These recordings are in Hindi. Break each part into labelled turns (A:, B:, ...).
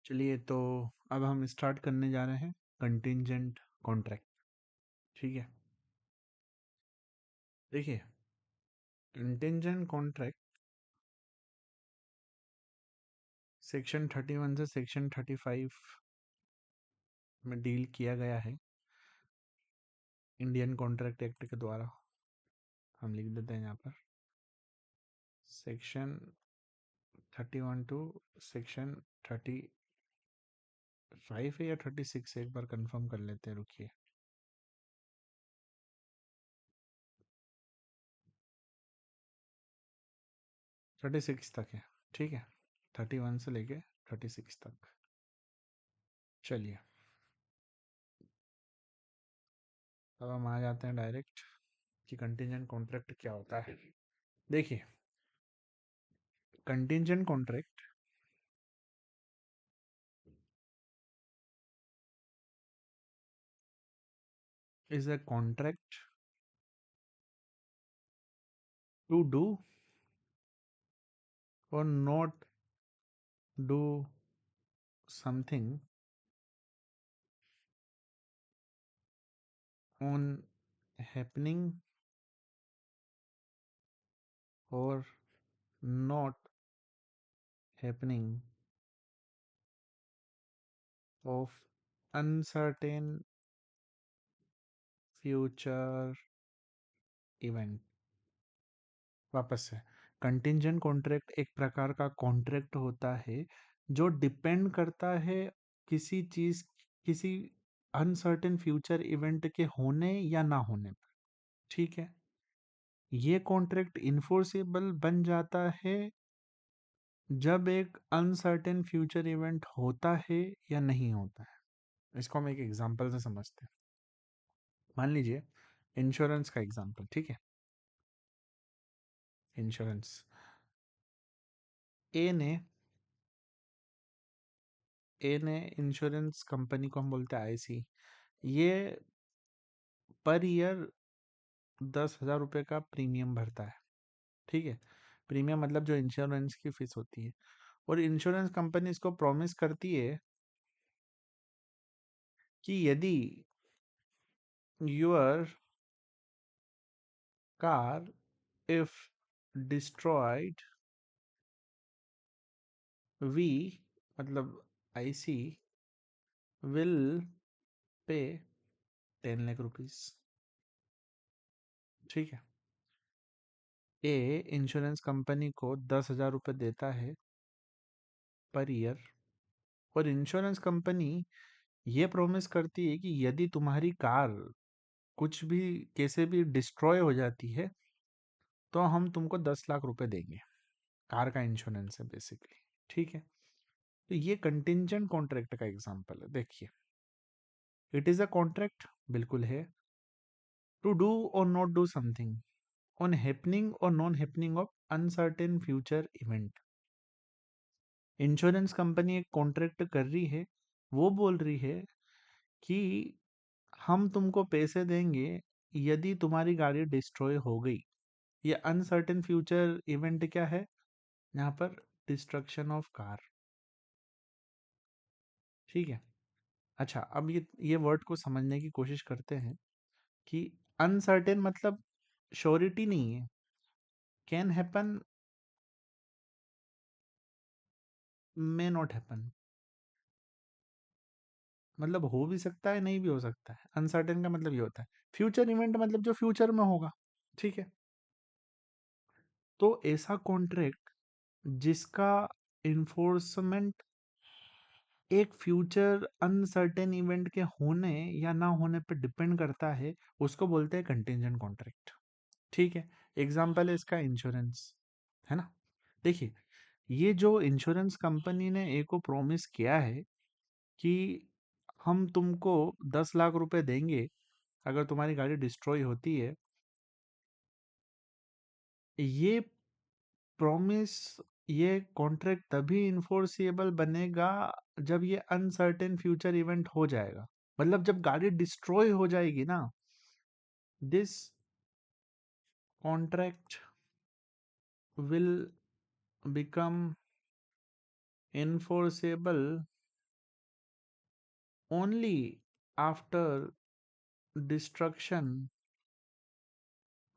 A: चलिए, तो अब हम स्टार्ट करने जा रहे हैं कंटिंजेंट कॉन्ट्रैक्ट। ठीक है, देखिए, कंटिंजेंट कॉन्ट्रैक्ट सेक्शन 31 से सेक्शन 35 में डील किया गया है इंडियन कॉन्ट्रैक्ट एक्ट के द्वारा। हम लिख देते हैं यहाँ पर सेक्शन 31 टू सेक्शन 35 है या 36 है, एक बार कंफर्म कर लेते हैं, रुकिए। 36 तक है, ठीक है, 31 से लेके 36 तक। चलिए, अब हम आ जाते हैं डायरेक्ट कि कंटिंजेंट कॉन्ट्रैक्ट क्या होता है। देखिए, contingent contract is a contract to do or not do something on happening or not happening of uncertain future event। वापस से, कंटिंजेंट कॉन्ट्रैक्ट एक प्रकार का कॉन्ट्रैक्ट होता है जो डिपेंड करता है किसी चीज, किसी अनसर्टेन फ्यूचर इवेंट के होने या ना होने पर। ठीक है, ये कॉन्ट्रैक्ट इन्फोर्सेबल बन जाता है जब एक अनसर्टेन फ्यूचर इवेंट होता है या नहीं होता है। इसको हम एक एग्जांपल से समझते हैं। मान लीजिए इंश्योरेंस का एग्जांपल, ठीक है। इंश्योरेंस, ए ने इंश्योरेंस कंपनी को हम बोलते हैं आईसी, ये पर ईयर 10,000 रुपये का प्रीमियम भरता है। ठीक है, प्रीमियम मतलब जो इंश्योरेंस की फीस होती है। और इंश्योरेंस कंपनी इसको प्रॉमिस करती है कि यदि your car if destroyed, we मतलब IC will pay 10 lakh rupees. ठीक है, ए इंश्योरेंस कंपनी को 10,000 रुपये देता है पर ईयर। और इंश्योरेंस कंपनी ये प्रॉमिस करती है कि यदि तुम्हारी कार कुछ भी कैसे भी डिस्ट्रॉय हो जाती है तो हम तुमको 10 लाख रुपए देंगे। कार का इंश्योरेंस है बेसिकली। ठीक है, तो ये कंटिंजेंट कॉन्ट्रैक्ट का एग्जांपल है। देखिए, इट इज अ कॉन्ट्रैक्ट, बिल्कुल है, टू डू और not do something on happening और non happening of uncertain future event. Insurance company एक कॉन्ट्रैक्ट कर रही है, वो बोल रही है कि हम तुमको पैसे देंगे यदि तुम्हारी गाड़ी डिस्ट्रॉय हो गई। ये अनसर्टेन फ्यूचर इवेंट क्या है यहाँ पर? Destruction of car. ठीक है, अच्छा, अब ये वर्ड को समझने की कोशिश करते हैं कि अनसर्टेन मतलब श्योरिटी नहीं है, can happen, may not happen, मतलब हो भी सकता है, नहीं भी हो सकता है। अनसर्टेन का मतलब ये होता है। फ्यूचर इवेंट मतलब जो फ्यूचर में होगा। ठीक है, तो ऐसा कॉन्ट्रैक्ट जिसका इन्फोर्समेंट एक फ्यूचर अनसर्टेन इवेंट के होने या ना होने पर डिपेंड करता है, उसको बोलते हैं कंटिंजेंट कॉन्ट्रैक्ट। ठीक है, एग्जाम्पल है इसका इंश्योरेंस, है ना। देखिए, ये जो इंश्योरेंस कंपनी ने ए को प्रॉमिस किया है कि हम तुमको 10 लाख रुपए देंगे अगर तुम्हारी गाड़ी डिस्ट्रॉय होती है, ये प्रॉमिस, ये कॉन्ट्रैक्ट तभी इन्फोर्सेबल बनेगा जब ये अनसर्टेन फ्यूचर इवेंट हो जाएगा। मतलब जब गाड़ी डिस्ट्रॉय हो जाएगी ना, this contract will become enforceable only after destruction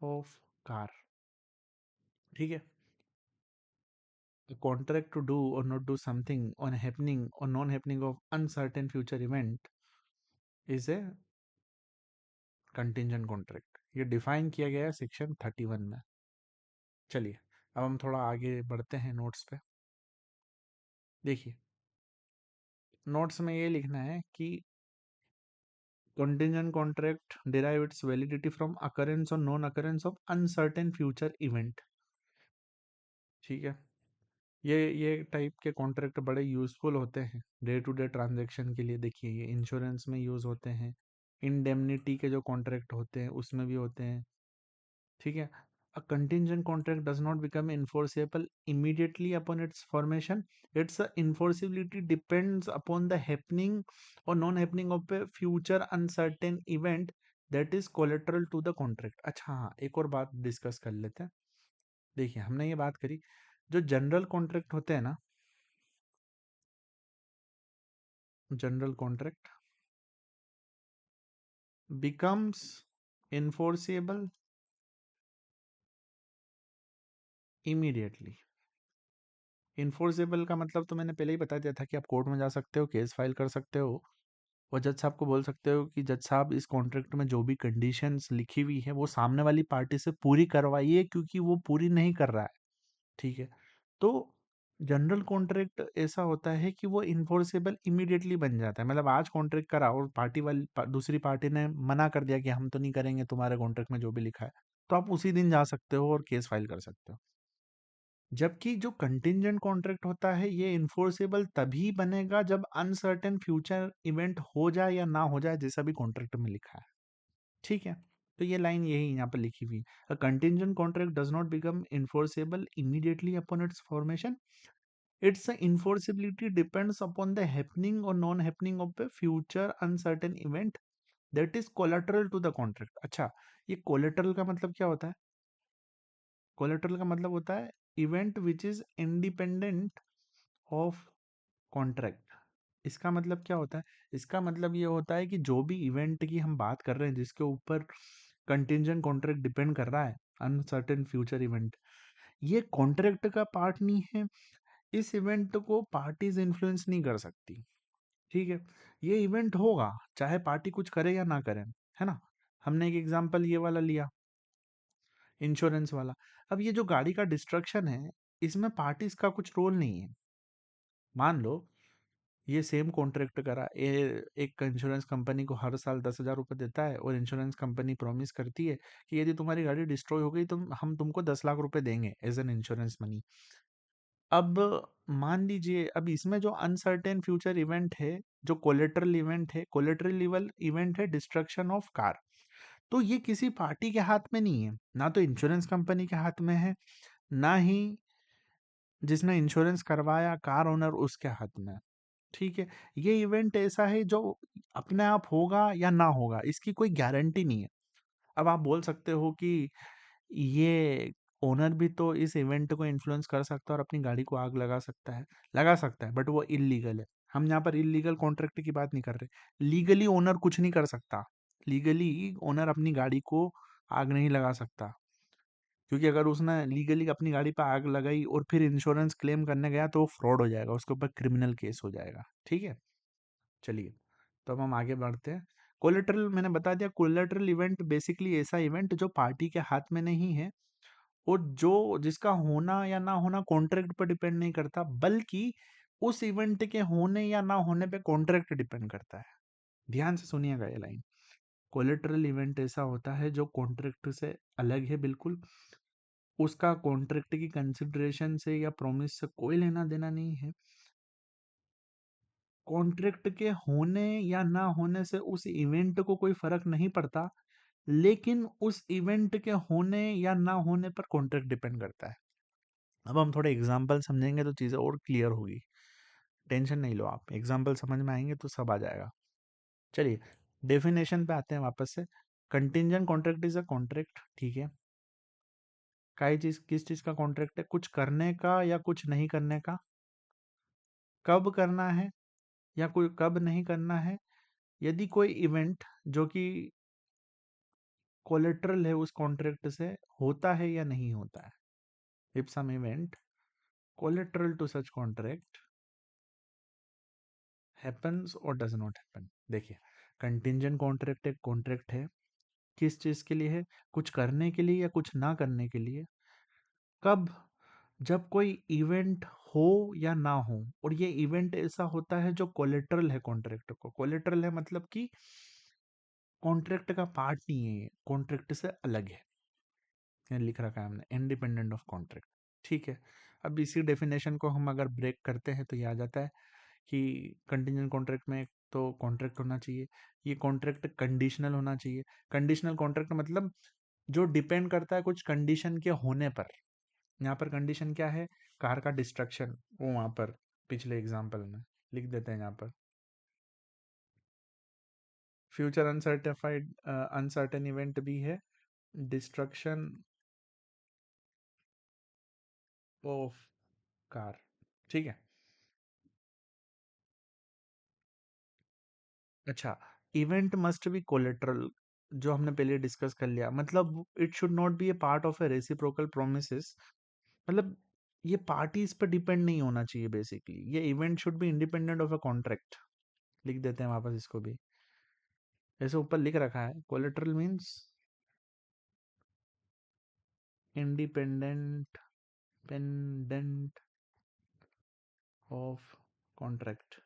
A: of car. ठीक है, a contract to do or not do something on happening or non happening of uncertain future event is a contingent contract. ये डिफाइन किया गया है सेक्शन 31 में। चलिए अब हम थोड़ा आगे बढ़ते हैं नोट्स पे। देखिए नोट्स में ये लिखना है कि contingent contract derive its validity from occurrence or non occurrence of uncertain future event। ठीक है, ये टाइप के कॉन्ट्रैक्ट बड़े यूजफुल होते हैं डे टू डे ट्रांजैक्शन के लिए। देखिए ये इंश्योरेंस में यूज होते हैं, इंडेमनिटी के जो कॉन्ट्रैक्ट होते हैं उसमें भी होते हैं। ठीक है, a contingent contract does not become enforceable immediately upon its formation, its enforceability depends upon the happening or non happening of a future uncertain event that is collateral to the contract। अच्छा हाँ, एक और बात डिस्कस कर लेते हैं। देखिए हमने ये बात करी, जो जनरल कॉन्ट्रैक्ट होते हैं ना, general contract becomes enforceable immediately। Enforceable का मतलब तो मैंने पहले ही बता दिया था कि आप कोर्ट में जा सकते हो, केस फाइल कर सकते हो और जज साहब को बोल सकते हो कि जज साहब इस कॉन्ट्रैक्ट में जो भी कंडीशंस लिखी हुई है वो सामने वाली पार्टी से पूरी करवाइए क्योंकि वो पूरी नहीं कर रहा है। ठीक है, तो जनरल कॉन्ट्रैक्ट ऐसा होता है कि वो इन्फोर्सेबल इमीडिएटली बन जाता है। मतलब आज कॉन्ट्रैक्ट करा और दूसरी पार्टी ने मना कर दिया कि हम तो नहीं करेंगे तुम्हारे कॉन्ट्रैक्ट में जो भी लिखा है, तो आप उसी दिन जा सकते हो और केस फाइल कर सकते हो। जबकि जो कंटिंजेंट कॉन्ट्रैक्ट होता है ये इन्फोर्सेबल तभी बनेगा जब अनसर्टेन फ्यूचर इवेंट हो जाए या ना हो जाए, जैसा भी कॉन्ट्रैक्ट में लिखा है। ठीक है, तो ये लाइन यही यहाँ पर लिखी हुई है, a contingent contract does not become enforceable immediately upon its formation, its enforceability depends upon the happening or non happening of a future uncertain event that is collateral to the contract। अच्छा, ये collateral का मतलब क्या होता है? collateral का मतलब होता है event which is independent of contract. इसका मतलब क्या होता है? इसका मतलब ये होता है कि जो भी इवेंट की हम बात कर रहे हैं जिसके ऊपर कंटिंजेंट कॉन्ट्रैक्ट डिपेंड कर रहा है, अनसर्टेन फ्यूचर इवेंट, ये कॉन्ट्रैक्ट का पार्ट नहीं है। इस इवेंट को पार्टीज इन्फ्लुएंस नहीं कर सकती। ठीक है, ये इवेंट होगा चाहे पार्टी कुछ करे या ना करे, है ना। हमने एक एग्जांपल ये वाला लिया, इंश्योरेंस वाला। अब ये जो गाड़ी का डिस्ट्रक्शन है इसमें पार्टीज का कुछ रोल नहीं है। मान लो ये सेम कॉन्ट्रैक्ट करा, एक इंश्योरेंस कंपनी को हर साल 10,000 रुपये देता है और इंश्योरेंस कंपनी प्रॉमिस करती है कि यदि तुम्हारी गाड़ी डिस्ट्रॉय हो गई तो हम तुमको 10 लाख रुपए देंगे एज एन इंश्योरेंस मनी। अब मान लीजिए अब इसमें जो अनसर्टेन फ्यूचर इवेंट है, जो कोलेटरल इवेंट है, कोलेटरल लेवल इवेंट है डिस्ट्रक्शन ऑफ कार, तो ये किसी पार्टी के हाथ में नहीं है, ना तो इंश्योरेंस कंपनी के हाथ में है, ना ही जिसने इंश्योरेंस करवाया कार ओनर उसके हाथ में है। ठीक है, ये इवेंट ऐसा है जो अपने आप होगा या ना होगा, इसकी कोई गारंटी नहीं है। अब आप बोल सकते हो कि ये ओनर भी तो इस इवेंट को इन्फ्लुएंस कर सकता है और अपनी गाड़ी को आग लगा सकता है, बट वो इलीगल है। हम यहाँ पर इलीगल कॉन्ट्रैक्ट की बात नहीं कर रहे। लीगली ओनर कुछ नहीं कर सकता, लीगली ओनर अपनी गाड़ी को आग नहीं लगा सकता, क्योंकि अगर उसने लीगली अपनी गाड़ी पर आग लगाई और फिर इंश्योरेंस क्लेम करने गया तो वो फ्रॉड हो जाएगा, उसके ऊपर क्रिमिनल केस हो जाएगा। ठीक है, चलिए तो अब हम आगे बढ़ते हैं। कोलेटरल मैंने बता दिया, कोलेटरल इवेंट बेसिकली ऐसा इवेंट जो पार्टी के हाथ में नहीं है और जो जिसका होना या ना होना कॉन्ट्रैक्ट पर डिपेंड नहीं करता, बल्कि उस इवेंट के होने या ना होने पे कॉन्ट्रैक्ट डिपेंड करता है। ध्यान से सुनिएगा ये लाइन। कोलेटरल इवेंट ऐसा होता है जो कॉन्ट्रैक्ट से अलग है बिल्कुल, उसका कॉन्ट्रैक्ट की कंसिडरेशन से या प्रॉमिस से कोई लेना देना नहीं है। कॉन्ट्रैक्ट के होने या ना होने से उस इवेंट को कोई फर्क नहीं पड़ता, लेकिन उस इवेंट के होने या ना होने पर कॉन्ट्रैक्ट डिपेंड करता है। अब हम थोड़े एग्जाम्पल समझेंगे तो चीज़ें और क्लियर होगी। टेंशन नहीं लो आप, एग्जाम्पल समझ में आएंगे तो सब आ जाएगा। चलिए डेफिनेशन पे आते हैं वापस से। Contingent contract is a contract, ठीक है। काई चीज किस चीज का कॉन्ट्रैक्ट है? कुछ करने का या कुछ नहीं करने का। कब करना है या कोई कब नहीं करना है, यदि कोई इवेंट जो कि कोलेटरल है उस कॉन्ट्रैक्ट से होता है या नहीं होता है, if some event collateral to such contract happens और डज नॉट हैपन। देखिए, कंटिंजेंट कॉन्ट्रैक्ट एक कॉन्ट्रैक्ट है, किस चीज के लिए है? कुछ करने के लिए या कुछ ना करने के लिए। कब? जब कोई इवेंट हो या ना हो, और ये इवेंट ऐसा होता है जो कोलेटरल है कॉन्ट्रैक्ट को। कोलेटरल है मतलब कि कॉन्ट्रैक्ट का पार्ट नहीं है, ये कॉन्ट्रैक्ट से अलग है। ये लिख रखा है हमने, इंडिपेंडेंट ऑफ कॉन्ट्रैक्ट। ठीक है, अब इसी डेफिनेशन को हम अगर ब्रेक करते हैं तो ये आ जाता है कि कंटिजेंट कॉन्ट्रैक्ट में एक तो कॉन्ट्रैक्ट होना चाहिए, ये कॉन्ट्रैक्ट कंडीशनल होना चाहिए। कंडीशनल कॉन्ट्रैक्ट मतलब जो डिपेंड करता है कुछ कंडीशन के होने पर। यहाँ पर कंडीशन क्या है? कार का डिस्ट्रक्शन, वो वहां पर पिछले एग्जाम्पल में लिख देते हैं यहाँ पर। फ्यूचर अनसर्टिफाइड अनसर्टेन इवेंट भी है, डिस्ट्रक्शन ऑफ कार। ठीक है। अच्छा, इवेंट मस्ट बी कोलेटरल, जो हमने पहले डिस्कस कर लिया, मतलब it should not be A part of A reciprocal promises. मतलब ये पार्टीज पर डिपेंड नहीं होना चाहिए बेसिकली। ये event should be independent of a contract. लिख देते हैं वापस इसको भी, जैसे ऊपर लिख रखा है, collateral means independent pendent of contract.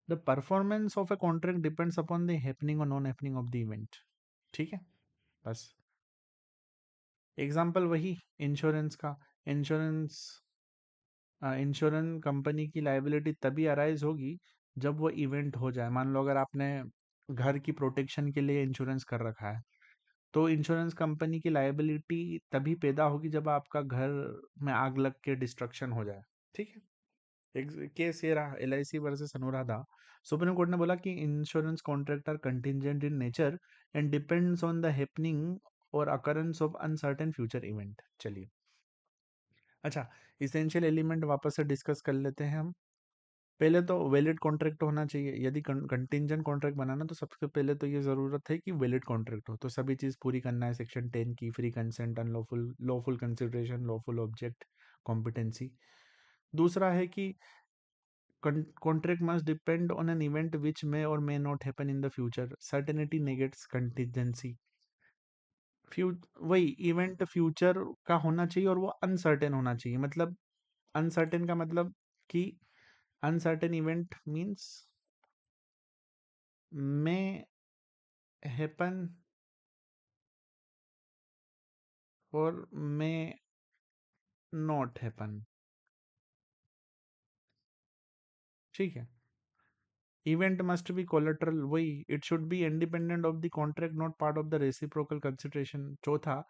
A: The performance of a contract depends upon the happening और non happening of the event. ठीक है, बस। एग्जाम्पल वही इंश्योरेंस का। इंश्योरेंस इंश्योरेंस कंपनी की लाइबिलिटी तभी अराइज होगी जब वो इवेंट हो जाए। मान लो अगर आपने घर की प्रोटेक्शन के लिए इंश्योरेंस कर रखा है, तो इंश्योरेंस कंपनी की लाइबिलिटी तभी पैदा होगी जब आपका घर में आग लग के डिस्ट्रक्शन हो जाए। ठीक है। एक केस ये रहा, LIC versus Anuradha. Supreme court ने बोला कि insurance contract are contingent in nature and depends on the happening और occurrence of uncertain future event. चलिए, अच्छा, इसेंशियल एलिमेंट वापस से डिस्कस कर लेते हैं हम। पहले तो वैलिड कॉन्ट्रैक्ट होना चाहिए। यदि कंटिंजेंट कॉन्ट्रैक्ट बनाना तो सबसे पहले तो ये ज़रूरत है कि वैलिड कॉन्ट्रैक्ट हो। तो सभी चीज़ पूरी करना है, सेक्शन 10 की, free consent, unlawful, lawful consideration, lawful object, competency. दूसरा है कि contract must depend on an event which may or may not happen in the future. Certainty negates contingency. Few वही इवेंट फ्यूचर का होना चाहिए और वो अनसर्टेन होना चाहिए। मतलब अनसर्टेन का मतलब कि uncertain event means may happen और may not happen। ठीक है। इवेंट मस्ट बी कोलेटरल, वही it should be independent of the contract, not part of the reciprocal consideration. चौथा,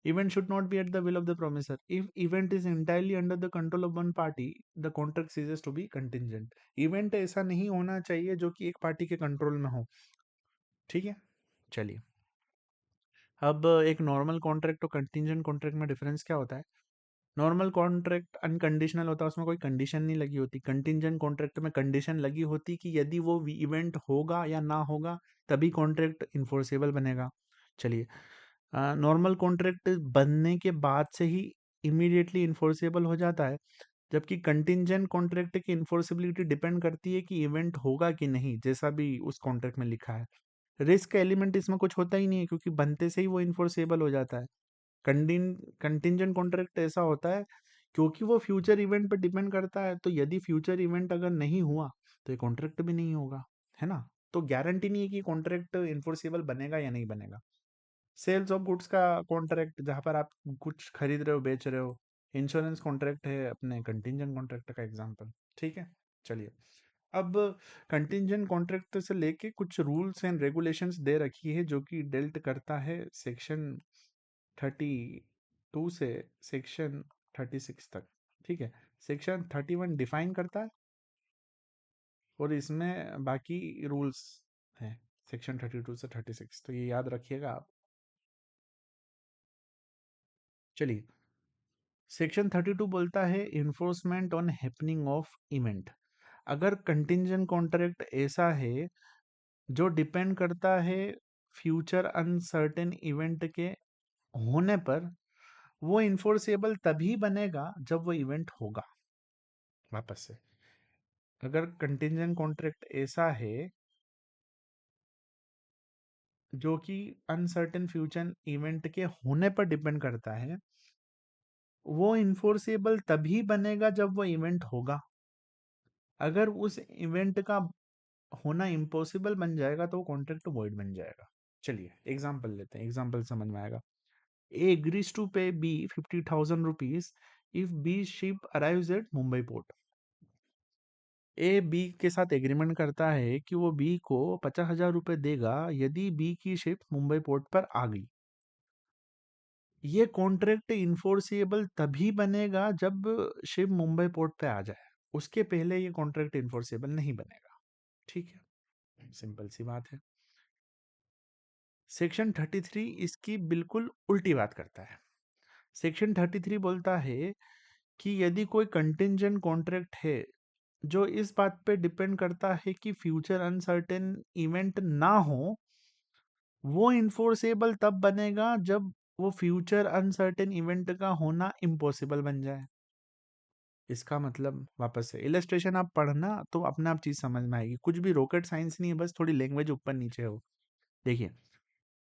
A: event should not be at the will of the promisor. If event is entirely under the control of one party, the contract ceases to be contingent. Event ऐसा नहीं होना चाहिए जो कि एक पार्टी के कंट्रोल में हो। ठीक है, चलिए। अब एक नॉर्मल कॉन्ट्रैक्ट और कंटिंजेंट कॉन्ट्रैक्ट में डिफरेंस क्या होता है? नॉर्मल कॉन्ट्रैक्ट अनकंडीशनल होता है, उसमें कोई कंडीशन नहीं लगी होती। कंटिंजेंट कॉन्ट्रैक्ट में कंडीशन लगी होती कि यदि वो इवेंट होगा या ना होगा तभी कॉन्ट्रैक्ट इन्फोर्सेबल बनेगा। चलिए, नॉर्मल कॉन्ट्रैक्ट बनने के बाद से ही इमीडिएटली इन्फोर्सेबल हो जाता है, जबकि कंटिंजेंट कॉन्ट्रैक्ट की इन्फोर्सिबिलिटी डिपेंड करती है कि इवेंट होगा कि नहीं, जैसा भी उस कॉन्ट्रैक्ट में लिखा है। रिस्क एलिमेंट इसमें कुछ होता ही नहीं है, क्योंकि बनते से ही वो इन्फोर्सेबल हो जाता है। कंटिंजेंट कॉन्ट्रैक्ट ऐसा होता है क्योंकि वो फ्यूचर इवेंट पर डिपेंड करता है, तो यदि फ्यूचर इवेंट अगर नहीं हुआ तो ये कॉन्ट्रैक्ट भी नहीं होगा, है ना? तो गारंटी नहीं है कि कॉन्ट्रैक्ट इन्फोर्सेबल बनेगा या नहीं बनेगा। सेल्स ऑफ गुड्स का कॉन्ट्रैक्ट, जहाँ पर आप कुछ खरीद रहे हो, बेच रहे हो। इंश्योरेंस कॉन्ट्रैक्ट है अपने कंटिंजेंट कॉन्ट्रैक्ट का एग्जांपल। ठीक है, चलिए। अब कंटिंजेंट कॉन्ट्रैक्ट से लेके कुछ रूल्स एंड रेगुलेशंस दे रखी है जो कि डेल्ट करता है सेक्शन 32 से सेक्शन 36 तक। ठीक है, सेक्शन 31 डिफाइन करता है और इसमें बाकी रूल्स हैं सेक्शन 32 से 36, तो ये याद रखिएगा आप। चलिए, सेक्शन 32 बोलता है enforcement on happening of event. अगर कंटिंजेंट कॉन्ट्रैक्ट ऐसा है जो डिपेंड करता है फ्यूचर अनसर्टेन इवेंट के होने पर, वो इन्फोर्सेबल तभी बनेगा जब वो इवेंट होगा। वापस से, अगर कंटिंजेंट कॉन्ट्रैक्ट ऐसा है जो कि अनसर्टेन फ्यूचर इवेंट के होने पर डिपेंड करता है, वो इन्फोर्सेबल तभी बनेगा जब वो इवेंट होगा। अगर उस इवेंट का होना इम्पॉसिबल बन जाएगा तो वो कॉन्ट्रैक्ट वॉइड बन जाएगा। चलिए एग्जांपल लेते हैं, एग्जांपल समझ में आएगा। A agrees to pay B 50,000 rupees if B ship arrives at Mumbai port. A B के साथ एग्रीमेंट करता है कि वो बी को 50,000 रुपए देगा यदि बी की शिप मुंबई पोर्ट पर आ गई। ये कॉन्ट्रैक्ट इन्फोर्सिएबल तभी बनेगा जब शिप मुंबई पोर्ट पे आ जाए, उसके पहले ये कॉन्ट्रैक्ट इन्फोर्सिएबल नहीं बनेगा। ठीक है, सिंपल सी बात है। सेक्शन 33 इसकी बिल्कुल उल्टी बात करता है। सेक्शन 33 बोलता है कि यदि कोई कंटिंजेंट कॉन्ट्रैक्ट है जो इस बात पे डिपेंड करता है कि फ्यूचर अनसर्टेन इवेंट ना हो, वो इन्फोर्सेबल तब बनेगा जब वो फ्यूचर अनसर्टेन इवेंट का होना इम्पॉसिबल बन जाए। इसका मतलब वापस से इलस्ट्रेशन आप पढ़ना तो अपने आप चीज समझ में आएगी, कुछ भी रॉकेट साइंस नहीं है, बस थोड़ी लैंग्वेज ऊपर नीचे हो। देखिए,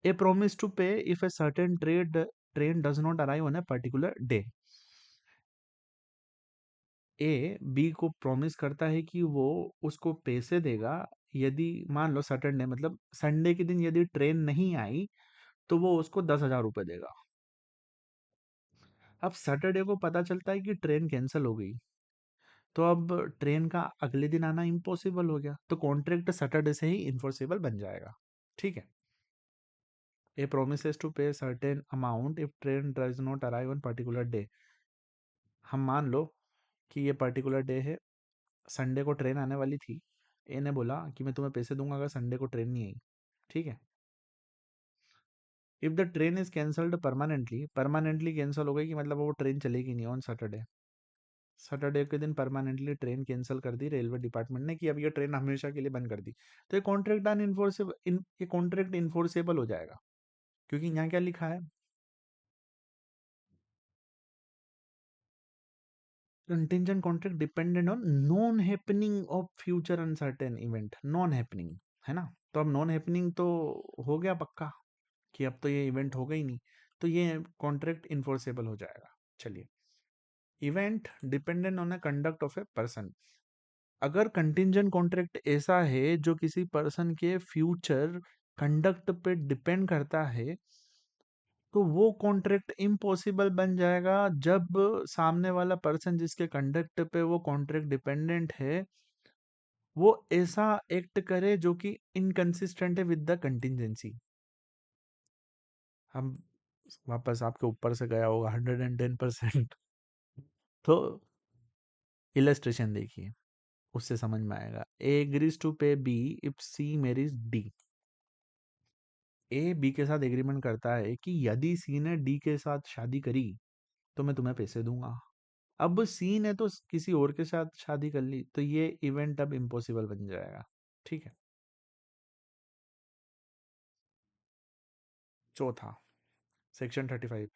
A: A promise to pay if a certain train does not arrive on a particular day. A B को प्रॉमिस करता है कि वो उसको पैसे देगा यदि मान लो सैटरडे मतलब संडे के दिन यदि ट्रेन नहीं आई तो वो उसको 10,000 रुपये देगा। अब सैटरडे को पता चलता है कि ट्रेन कैंसिल हो गई, तो अब ट्रेन का अगले दिन आना इम्पॉसिबल हो गया, तो कॉन्ट्रैक्ट सैटरडे से ही इन्फोर्सेबल बन जाएगा। ठीक है, ए प्रोमिसेस टू पे certain amount if train does not arrive on particular day. हम मान लो कि ये पर्टिकुलर डे है, संडे को ट्रेन आने वाली थी। ए ने बोला कि मैं तुम्हें पैसे दूंगा अगर संडे को ट्रेन नहीं आई। ठीक है, if the train is cancelled permanently, permanently cancel हो गई कि मतलब वो ट्रेन चलेगी नहीं ऑन सैटरडे। सैटरडे के दिन परमानेंटली ट्रेन कैंसिल कर दी रेलवे डिपार्टमेंट ने कि अब ये ट्रेन हमेशा के लिए बंद कर दी, तो ये कॉन्ट्रैक्ट अनइन्फोर्सेबल, ये कॉन्ट्रैक्ट इन्फोर्सेबल हो जाएगा। क्योंकि यहाँ क्या लिखा है, contingent contract dependent on non happening of future uncertain event, non happening है ना। तो अब नॉन हैपनिंग तो हो गया पक्का कि अब तो ये इवेंट होगा ही नहीं, तो ये कॉन्ट्रैक्ट इन्फोर्सेबल हो जाएगा। चलिए, event dependent on a conduct of a person. अगर कंटिंजेंट कॉन्ट्रैक्ट ऐसा है जो किसी पर्सन के फ्यूचर कंडक्ट पे डिपेंड करता है, तो वो कॉन्ट्रैक्ट इम्पॉसिबल बन जाएगा जब सामने वाला पर्सन जिसके कंडक्ट पे वो कॉन्ट्रैक्ट डिपेंडेंट है, वो ऐसा एक्ट करे जो कि इनकंसिस्टेंट है विद द कंटिंजेंसी। हम वापस आपके ऊपर से गया होगा 110%। तो इलस्ट्रेशन देखिए, उससे समझ में आएगा। A agrees to pay B if C marriage D. A B के साथ एग्रीमेंट करता है कि यदि सी ने डी के साथ शादी करी तो मैं तुम्हें पैसे दूंगा। अब सी ने तो किसी और के साथ शादी कर ली, तो ये इवेंट अब इम्पॉसिबल बन जाएगा। ठीक है, चौथा, section 35,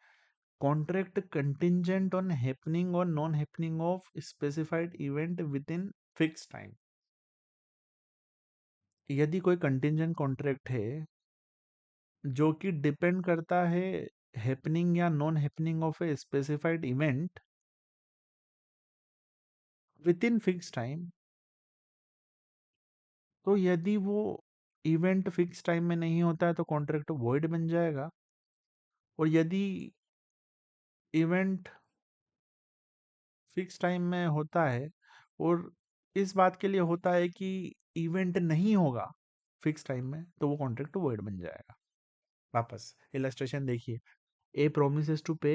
A: contract contingent on happening और non happening of specified event within fix time. यदि कोई कंटिंजेंट कॉन्ट्रैक्ट है जो कि डिपेंड करता है हैपनिंग या non happening of a specified event within fix time, तो यदि वो इवेंट फिक्स टाइम में नहीं होता है तो कॉन्ट्रैक्ट वॉइड बन जाएगा। और यदि इवेंट फिक्स टाइम में होता है और इस बात के लिए होता है कि इवेंट नहीं होगा फिक्स टाइम में, तो वो कॉन्ट्रैक्ट वॉइड बन जाएगा। वापस इलस्ट्रेशन देखिए, ए प्रोमिसेस टू पे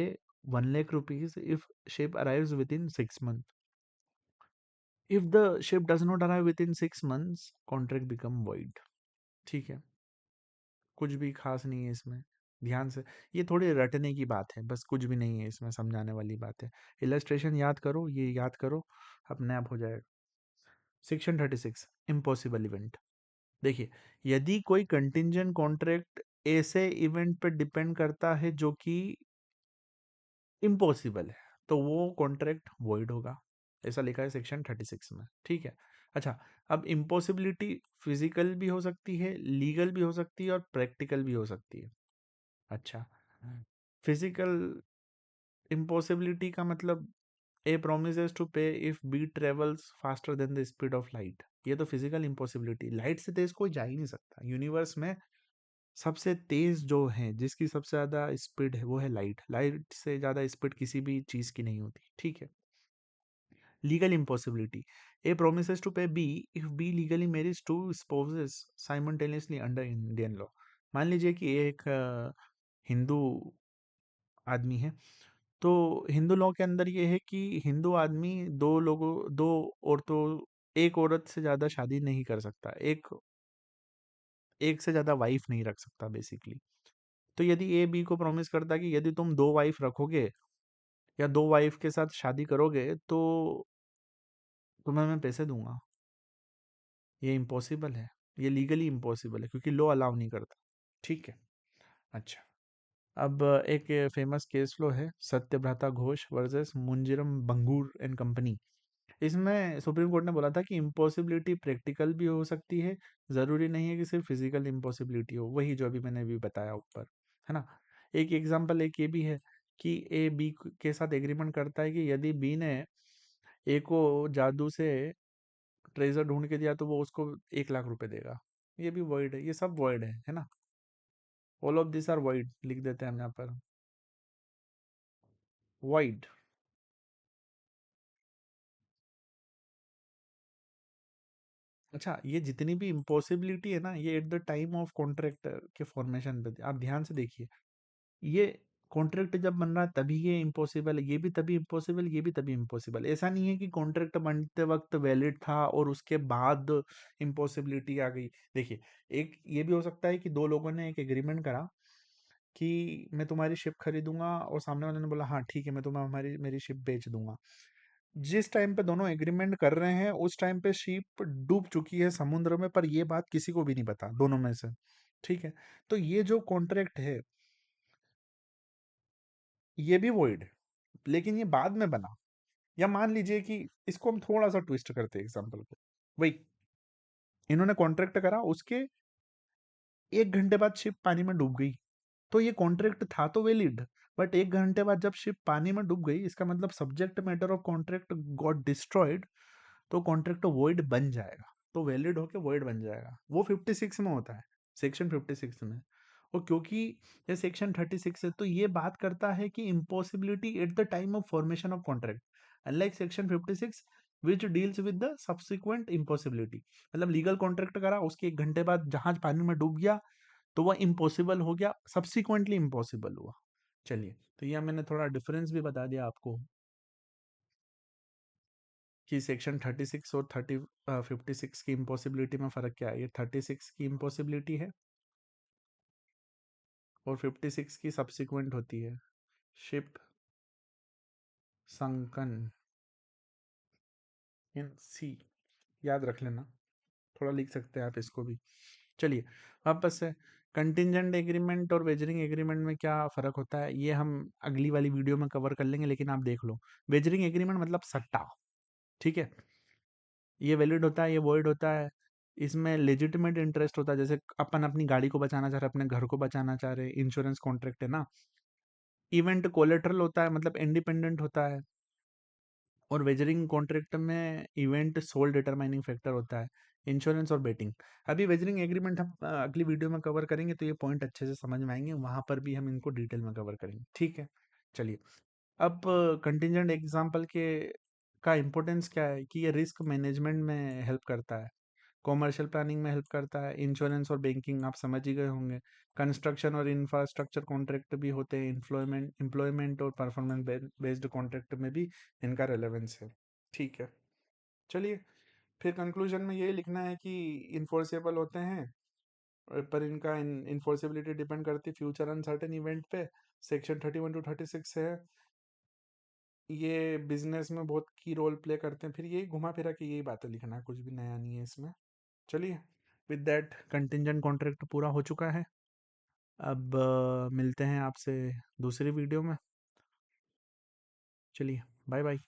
A: 1 lakh rupees if ship arrives with in 6 month. If the ship does not arrive with in 6 months contract become void. ठीक है, कुछ भी खास नहीं है इसमें, ध्यान से, ये थोड़ी रटने की बात है, बस कुछ भी नहीं है इसमें, समझाने वाली बात है। इलस्ट्रेशन याद करो, ये याद करो, अपने आप हो जाएगा। Section 36, impossible event. देखिए, यदि कोई कंटिंजेंट कॉन्ट्रैक्ट ऐसे इवेंट पे डिपेंड करता है जो कि इम्पॉसिबल है, तो वो कॉन्ट्रैक्ट वॉइड होगा। ऐसा लिखा है सेक्शन 36 में, ठीक है। अच्छा, अब इम्पॉसिबिलिटी फिजिकल भी हो सकती है, लीगल भी हो सकती है और प्रैक्टिकल भी हो सकती है। अच्छा, फिजिकल इम्पॉसिबिलिटी का मतलब A promises to pay if B travels faster than the speed of light. ये तो फिजिकल इम्पॉसिबिलिटी, लाइट से तेज कोई जा ही नहीं सकता यूनिवर्स में। सबसे तेज जो है, जिसकी सबसे ज्यादा स्पीड है, वो है लाइट। लाइट से ज्यादा स्पीड किसी भी चीज की नहीं होती, ठीक है। Legal impossibility, a promises to pay B if B legally marriage to spouses simultaneously under Indian law. मान लीजिए कि एक हिंदू आदमी है, तो हिंदू लॉ के अंदर ये है कि हिंदू आदमी दो औरतों, एक औरत से ज्यादा शादी नहीं कर सकता, एक एक से ज्यादा वाइफ नहीं रख सकता बेसिकली। तो यदि ए बी को प्रॉमिस करता है कि यदि तुम दो वाइफ रखोगे या दो वाइफ के साथ शादी करोगे तो तुम्हें मैं पैसे दूंगा, ये इम्पॉसिबल है, ये लीगली इम्पॉसिबल है क्योंकि लॉ अलाउ नहीं करता, ठीक है। अच्छा, अब एक फेमस केस लो है, सत्यभ्राता Ghosh versus मुंजिरम Bangur and company. इसमें सुप्रीम कोर्ट ने बोला था कि इम्पॉसिबिलिटी प्रैक्टिकल भी हो सकती है, जरूरी नहीं है कि सिर्फ फिजिकल इम्पॉसिबिलिटी हो, वही जो अभी मैंने अभी बताया ऊपर, है ना। एक एग्जांपल एक ये भी है कि ए बी के साथ एग्रीमेंट करता है कि यदि बी ने ए को जादू से ट्रेजर ढूंढ के दिया तो वो उसको 1 लाख रुपए देगा। ये भी वर्ड है, ये सब वर्ड है ना। All of this are word, लिख देते हैं हम यहाँ पर, वर्ड। अच्छा, ये जितनी भी इम्पॉसिबिलिटी है ना, ये at the time of contract के फॉर्मेशन पे आप ध्यान से देखिए। ये कॉन्ट्रैक्ट जब बन रहा है तभी ये इम्पॉसिबल है, ये भी तभी इम्पॉसिबल, ये भी तभी इम्पॉसिबल। ऐसा नहीं है कि कॉन्ट्रैक्ट बनते वक्त वैलिड था और उसके बाद इम्पॉसिबिलिटी आ गई। देखिए, एक ये भी हो सकता है कि दो लोगों ने एक एग्रीमेंट करा कि मैं तुम्हारी शिप खरीदूंगा और सामने वाले ने बोला हाँ ठीक है, मैं तुम्हें हमारी मेरी शिप बेच दूंगा। जिस टाइम पे दोनों एग्रीमेंट कर रहे हैं उस टाइम पे शिप डूब चुकी है समुद्र में, पर ये बात किसी को भी नहीं पता दोनों में से, ठीक है। तो ये जो कॉन्ट्रैक्ट है ये भी वॉइड है, लेकिन ये बाद में बना। या मान लीजिए कि इसको हम थोड़ा सा ट्विस्ट करते हैं एग्जाम्पल को, वही इन्होंने कॉन्ट्रैक्ट करा, उसके 1 घंटे बाद शिप पानी में डूब गई, तो ये कॉन्ट्रैक्ट था तो वैलिड। बट 1 घंटे बाद जब शिप पानी में डूब गई, इसका मतलब subject matter of contract got destroyed, तो कॉन्ट्रैक्ट वॉइड बन जाएगा, तो वैलिड होके वॉइड बन जाएगा। वो 56 में होता है, सेक्शन 56 में। और क्योंकि ये सेक्शन 36 है तो ये बात करता है कि impossibility at the time of formation of contract, unlike section 56 which deals with the subsequent impossibility. मतलब लीगल कॉन्ट्रैक्ट करा, उसके 1 घंटे बाद जहाज पानी में डूब गया तो वह इम्पॉसिबल हो गया, सब्सिक्वेंटली इम्पॉसिबल हुआ। चलिए, तो यह मैंने थोड़ा डिफरेंस भी बता दिया आपको कि सेक्शन 36 और 56 की इम्पॉसिबिलिटी में फ़र्क क्या है। ये 36 की इम्पॉसिबिलिटी है और 56 की सब्सिक्वेंट होती है। शिप संकन इन सी, याद रख लेना, थोड़ा लिख सकते हैं आप इसको भी। चलिए, वापस से कंटिंजेंट एग्रीमेंट और वेजरिंग एग्रीमेंट में क्या फ़र्क होता है ये हम अगली वाली वीडियो में कवर कर लेंगे, लेकिन आप देख लो। वेजरिंग एग्रीमेंट मतलब सट्टा, ठीक है। ये वैलिड होता है, ये वॉइड होता है। इसमें लेजिटिमेट इंटरेस्ट होता है, जैसे अपन अपनी गाड़ी को बचाना चाह रहे हैं, अपने घर को बचाना चाह रहे हैं, इंश्योरेंस कॉन्ट्रैक्ट है ना। इवेंट कोलेटरल होता है, मतलब इंडिपेंडेंट होता है। और वेजरिंग कॉन्ट्रैक्ट में इवेंट सोल डिटरमाइनिंग फैक्टर होता है, इंश्योरेंस और बेटिंग। अभी वेजरिंग एग्रीमेंट हम अगली वीडियो में कवर करेंगे, तो ये पॉइंट अच्छे से समझ में आएंगे, वहां पर भी हम इनको डिटेल में कवर करेंगे, ठीक है। चलिए, अब कंटिंजेंट एग्जाम्पल के का इम्पोर्टेंस क्या है कि ये रिस्क मैनेजमेंट में हेल्प करता है, कॉमर्शियल प्लानिंग में हेल्प करता है, इंश्योरेंस और बैंकिंग आप समझ ही गए होंगे। कंस्ट्रक्शन और इंफ्रास्ट्रक्चर कॉन्ट्रैक्ट भी होते हैं, एम्प्लॉयमेंट और परफॉर्मेंस बेस्ड कॉन्ट्रैक्ट में भी इनका रेलेवेंस है, ठीक है। चलिए, फिर कंक्लूजन में यही लिखना है कि इन्फोर्सेबल होते हैं, पर इनका इन्फोर्सेबिलिटी डिपेंड करती है फ्यूचर अनसर्टेन इवेंट पे। सेक्शन 31 टू 36 है, ये बिजनेस में बहुत की रोल प्ले करते हैं। फिर यही घुमा फिरा के यही बातें लिखना है, कुछ भी नया नहीं है इसमें। चलिए, विद दैट कंटिंजेंट कॉन्ट्रैक्ट पूरा हो चुका है। अब मिलते हैं आपसे दूसरी वीडियो में। चलिए, बाय बाय।